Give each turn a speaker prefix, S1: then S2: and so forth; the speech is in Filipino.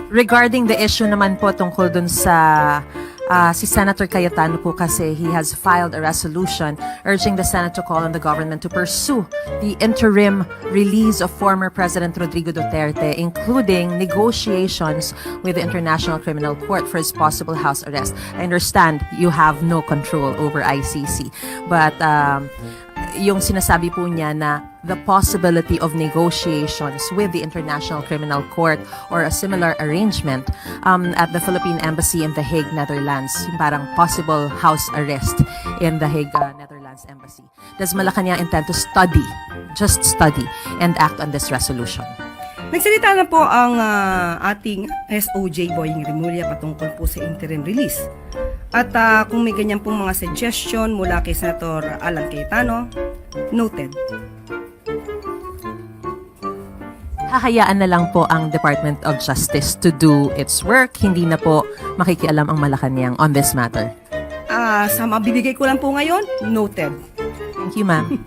S1: Regarding the issue naman po tungkol dun sa si Senator Cayetano po kasi he has filed a resolution urging the Senate to call on the government to pursue the interim release of former President Rodrigo Duterte, including negotiations with the International Criminal Court for his possible house arrest. I understand you have no control over ICC, but yung sinasabi po niya na the possibility of negotiations with the International Criminal Court or a similar arrangement at the Philippine Embassy in The Hague, Netherlands, yung parang possible house arrest in The Hague, Netherlands Embassy. Does Malacanang intend to study, just study, and act on this resolution?
S2: Nagsalita na po ang ating SOJ Boying Rimulya patungkol po sa interim release. At kung may ganyan pong mga suggestion mula kay Senator Alan Cayetano, noted.
S1: Hahayaan na lang po ang Department of Justice to do its work. Hindi na po makikialam ang Malacanang on this matter.
S2: Sa mabibigay ko lang po ngayon, noted.
S1: Thank you, ma'am.